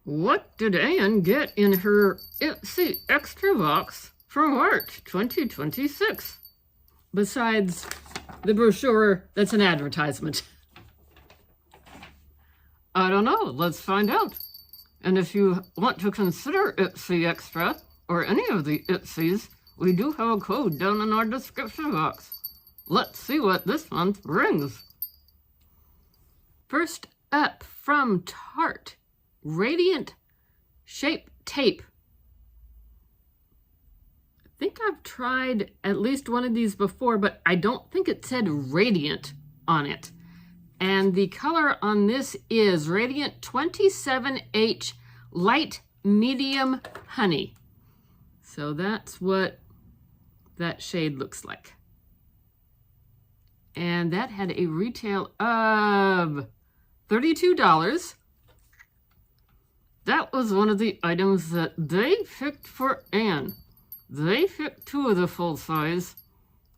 What did Anne get in her Ipsy Extra box for March 2026? Besides the brochure that's an advertisement. I don't know. Let's find out. And if you want to consider Ipsy Extra or any of the Ipsys, we do have a code down in our description box. Let's see what this month brings. First up from Tarte, Radiant Shape Tape. I think I've tried at least one of these before, but I don't think it said Radiant on it. And the color on this is Radiant 27H Light Medium Honey. So that's what that shade looks like. And that had a retail of $32. That was one of the items that they picked for Anne. They picked 2 of the full size.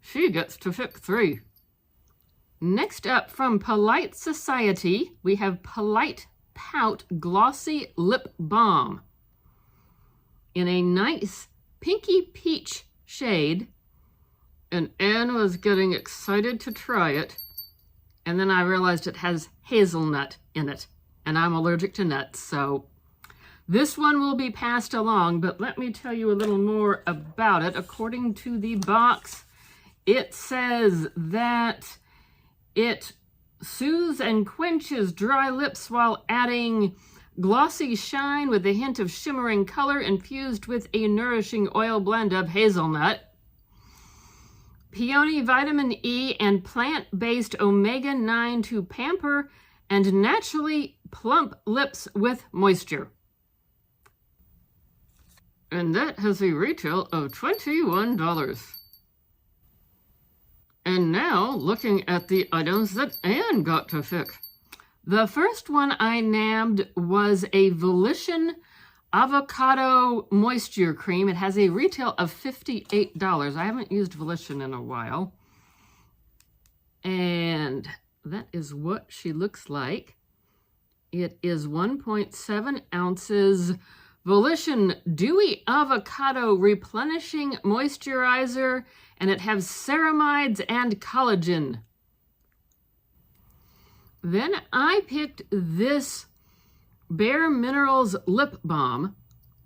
She gets to pick 3. Next up from Polite Society, we have Polite Pout Glossy Lip Balm in a nice pinky peach shade. And Anne was getting excited to try it. And then I realized it has hazelnut in it. And I'm allergic to nuts, so this one will be passed along. But let me tell you a little more about it. According to the box, it says that it soothes and quenches dry lips while adding glossy shine with a hint of shimmering color infused with a nourishing oil blend of hazelnut, peony, vitamin E, and plant-based omega-9 to pamper and naturally plump lips with moisture. And that has a retail of $21. And now, looking at the items that Anne got to pick. The first one I nabbed was a Volition Avocado Moisture Cream. It has a retail of $58. I haven't used Volition in a while. And that is what she looks like. It is 1.7 ounces Volition Dewy Avocado Replenishing Moisturizer, and it has ceramides and collagen. Then I picked this Bare Minerals Lip Balm.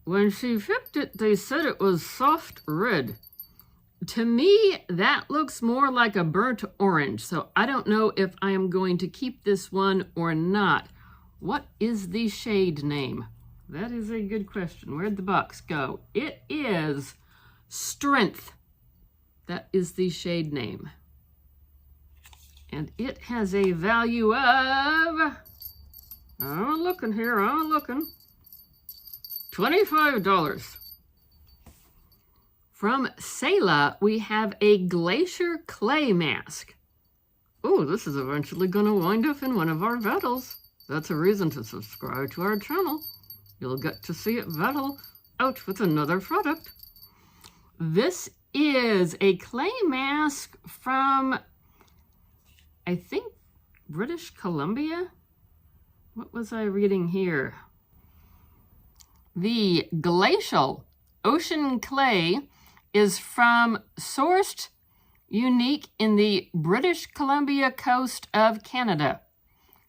When she picked it, they said it was soft red. To me, that looks more like a burnt orange, so I don't know if I am going to keep this one or not. What is the shade name? That is a good question. Where'd the box go? It is Strength. That is the shade name. And it has a value of, I'm looking here, $25. From Selah, we have a Glacier Clay Mask. Oh, this is eventually going to wind up in one of our battles. That's a reason to subscribe to our channel. You'll get to see it battle out with another product. This is a clay mask from, I think, British Columbia? What was I reading here? The Glacial Ocean Clay is from sourced unique in the British Columbia coast of Canada.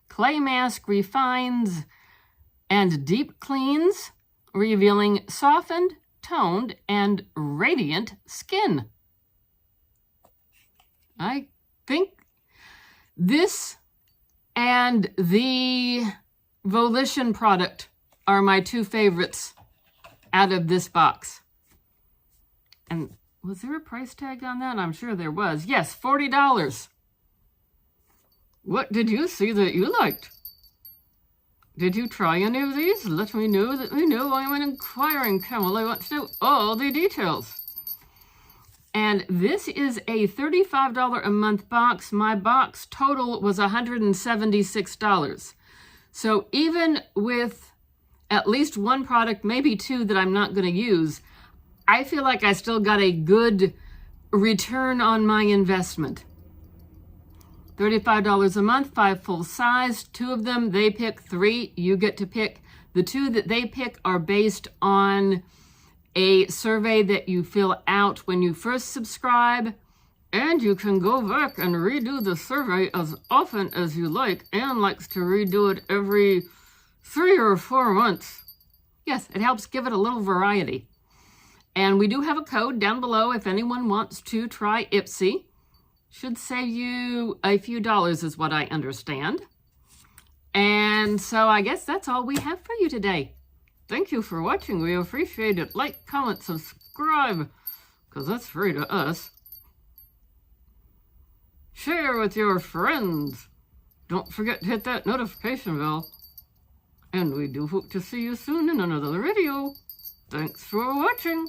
Clay mask refines and deep cleans, revealing softened, toned, and radiant skin. I think this and the Volition product are my 2 favorites out of this box. And was there a price tag on that? I'm sure there was. Yes, $40. What did you see that you liked? Did you try any of these? Let me know that we know I'm an inquiring camel. I want to know all the details. And this is a $35 a month box. My box total was $176. So even with at least one product, maybe 2 that I'm not going to use, I feel like I still got a good return on my investment. $35 a month, 5 full size, 2 of them, they pick 3, you get to pick The 2 that they pick are based on a survey that you fill out when you first subscribe, and you can go back and redo the survey as often as you like. Anne likes to redo it every 3 or 4 months. Yes, it helps give it a little variety. And we do have a code down below if anyone wants to try Ipsy. Should save you a few dollars is what I understand. And so I guess that's all we have for you today. Thank you for watching. We appreciate it. Like, comment, subscribe, because that's free to us. Share with your friends. Don't forget to hit that notification bell. And we do hope to see you soon in another video. Thanks for watching.